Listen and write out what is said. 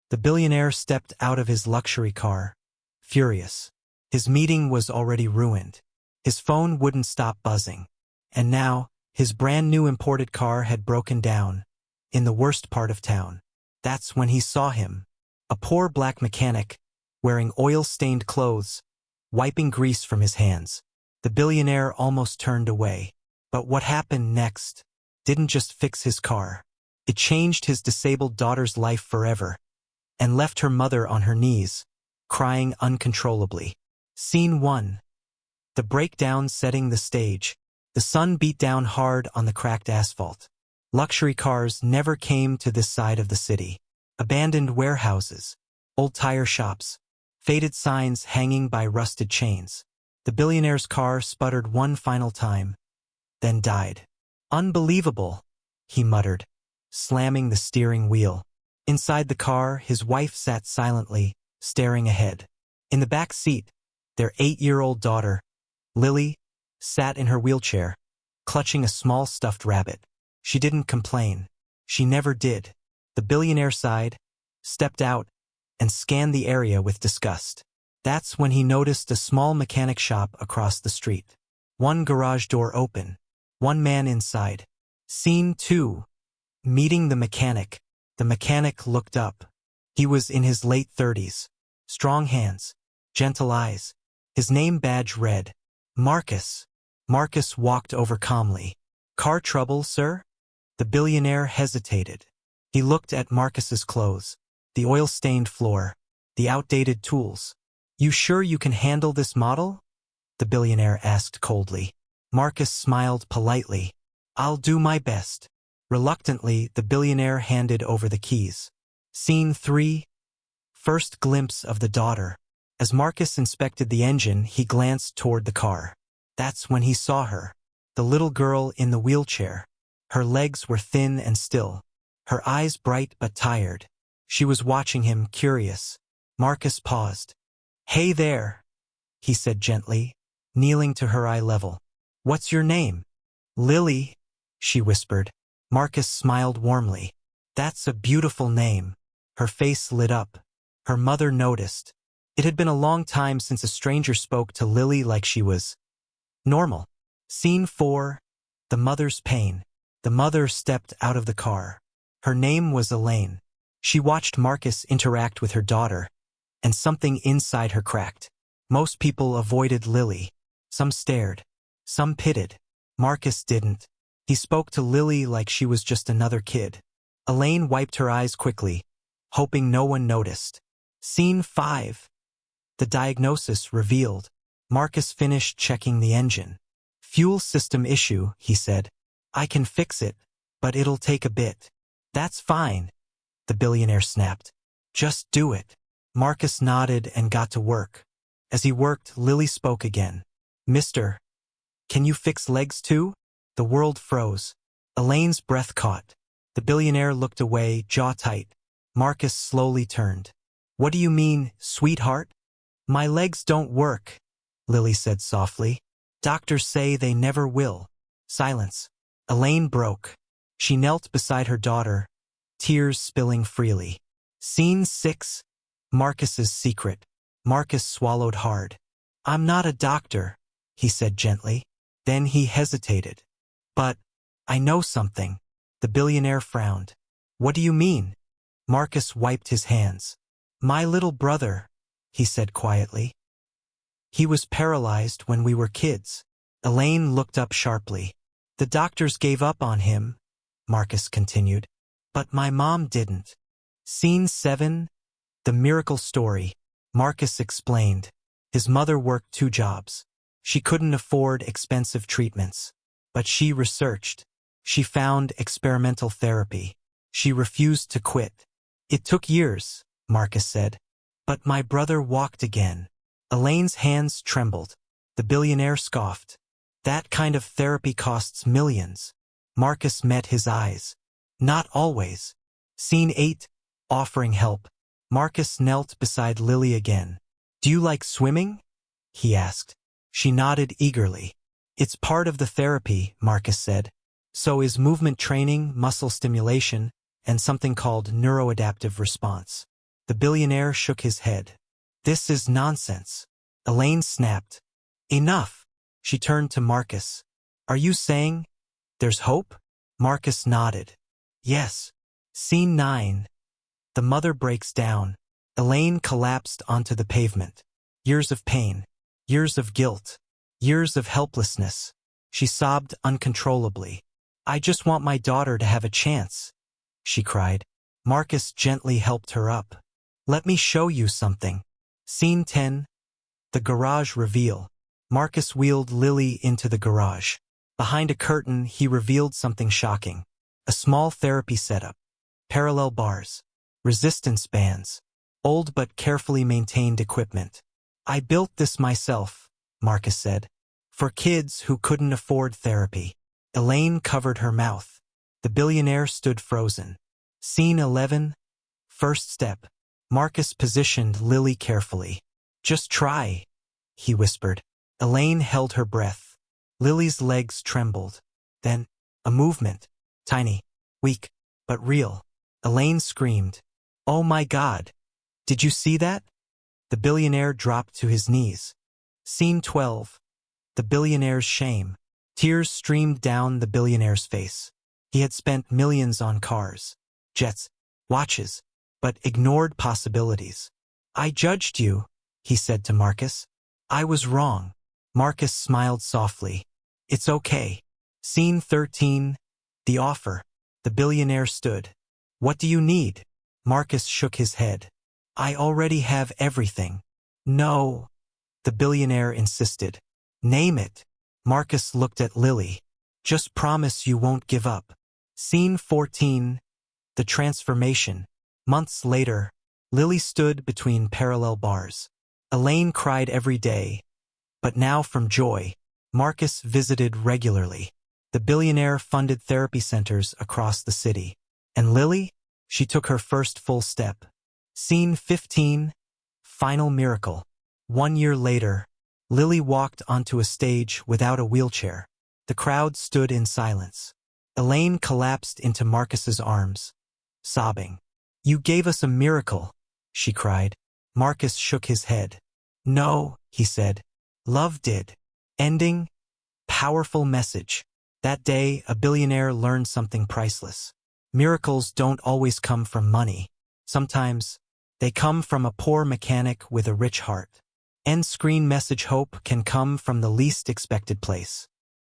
The billionaire stepped out of his luxury car, furious. His meeting was already ruined. His phone wouldn't stop buzzing. And now, his brand new imported car had broken down, in the worst part of town. That's when he saw him. A poor black mechanic, wearing oil-stained clothes, wiping grease from his hands. The billionaire almost turned away. But what happened next didn't just fix his car. It changed his disabled daughter's life forever, and left her mother on her knees, crying uncontrollably. Scene 1. The breakdown setting the stage. The sun beat down hard on the cracked asphalt. Luxury cars never came to this side of the city. Abandoned warehouses, old tire shops, faded signs hanging by rusted chains. The billionaire's car sputtered one final time, then died. "Unbelievable," he muttered, slamming the steering wheel. Inside the car, his wife sat silently, staring ahead. In the back seat, their 8-year-old daughter, Lily, sat in her wheelchair, clutching a small stuffed rabbit. She didn't complain. She never did. The billionaire sighed, stepped out, and scanned the area with disgust. That's when he noticed a small mechanic shop across the street. One garage door open. One man inside. Scene 2. Meeting the mechanic. The mechanic looked up. He was in his late 30s. Strong hands. Gentle eyes. His name badge read, Marcus. Marcus walked over calmly. "Car trouble, sir?" The billionaire hesitated. He looked at Marcus's clothes, the oil-stained floor, the outdated tools. "You sure you can handle this model?" the billionaire asked coldly. Marcus smiled politely. "I'll do my best." Reluctantly, the billionaire handed over the keys. Scene 3. First glimpse of the daughter. As Marcus inspected the engine, he glanced toward the car. That's when he saw her. The little girl in the wheelchair. Her legs were thin and still. Her eyes bright but tired. She was watching him, curious. Marcus paused. "Hey there," he said gently, kneeling to her eye level. "What's your name?" "Lily," she whispered. Marcus smiled warmly. "That's a beautiful name." Her face lit up. Her mother noticed. It had been a long time since a stranger spoke to Lily like she was normal. Scene 4. The mother's pain. The mother stepped out of the car. Her name was Elaine. She watched Marcus interact with her daughter, and something inside her cracked. Most people avoided Lily. Some stared. Some pitied. Marcus didn't. He spoke to Lily like she was just another kid. Elaine wiped her eyes quickly, hoping no one noticed. Scene 5. The diagnosis revealed. Marcus finished checking the engine. "Fuel system issue," he said. "I can fix it, but it'll take a bit." "That's fine," the billionaire snapped. "Just do it." Marcus nodded and got to work. As he worked, Lily spoke again. "Mister, can you fix legs too?" The world froze. Elaine's breath caught. The billionaire looked away, jaw tight. Marcus slowly turned. "What do you mean, sweetheart?" "My legs don't work," Lily said softly. "Doctors say they never will." Silence. Elaine broke. She knelt beside her daughter, tears spilling freely. Scene 6. Marcus's secret. Marcus swallowed hard. "I'm not a doctor," he said gently. Then he hesitated. "But I know something." The billionaire frowned. "What do you mean?" Marcus wiped his hands. "My little brother," he said quietly. "He was paralyzed when we were kids." Elaine looked up sharply. "The doctors gave up on him," Marcus continued. "But my mom didn't." Scene 7. The miracle story. Marcus explained. His mother worked 2 jobs. She couldn't afford expensive treatments. But she researched. She found experimental therapy. She refused to quit. "It took years," Marcus said. "But my brother walked again." Elaine's hands trembled. The billionaire scoffed. "That kind of therapy costs millions." Marcus met his eyes. "Not always." Scene 8. Offering help. Marcus knelt beside Lily again. "Do you like swimming?" he asked. She nodded eagerly. "It's part of the therapy," Marcus said. "So is movement training, muscle stimulation, and something called neuroadaptive response." The billionaire shook his head. This is nonsense. Elaine snapped. Enough. She turned to Marcus. Are you saying there's hope? Marcus nodded. Yes. Scene 9. The mother breaks down. Elaine collapsed onto the pavement. Years of pain. Years of guilt. Years of helplessness. She sobbed uncontrollably. I just want my daughter to have a chance, she cried. Marcus gently helped her up. Let me show you something. Scene 10. The garage reveal. Marcus wheeled Lily into the garage. Behind a curtain, he revealed something shocking. A small therapy setup. Parallel bars. Resistance bands. Old but carefully maintained equipment. I built this myself, Marcus said. For kids who couldn't afford therapy. Elaine covered her mouth. The billionaire stood frozen. Scene 11. First step. Marcus positioned Lily carefully. Just try, he whispered. Elaine held her breath. Lily's legs trembled. Then, a movement. Tiny, weak, but real. Elaine screamed. Oh my God! Did you see that? The billionaire dropped to his knees. Scene 12. The billionaire's shame. Tears streamed down the billionaire's face. He had spent millions on cars, jets, watches, but ignored possibilities. I judged you, he said to Marcus. I was wrong. Marcus smiled softly. It's okay. Scene 13. The offer. The billionaire stood. What do you need? Marcus shook his head. I already have everything. No. The billionaire insisted. Name it. Marcus looked at Lily. Just promise you won't give up. Scene 14. The transformation. Months later, Lily stood between parallel bars. Elaine cried every day, but now from joy. Marcus visited regularly. The billionaire funded therapy centers across the city. And Lily? She took her first full step. Scene 15. Final miracle. 1 year later, Lily walked onto a stage without a wheelchair. The crowd stood in silence. Elaine collapsed into Marcus's arms, sobbing. You gave us a miracle, she cried. Marcus shook his head. No, he said. Love did. Ending. Powerful message. That day, a billionaire learned something priceless. Miracles don't always come from money. Sometimes, they come from a poor mechanic with a rich heart. End screen message. Hope can come from the least expected place.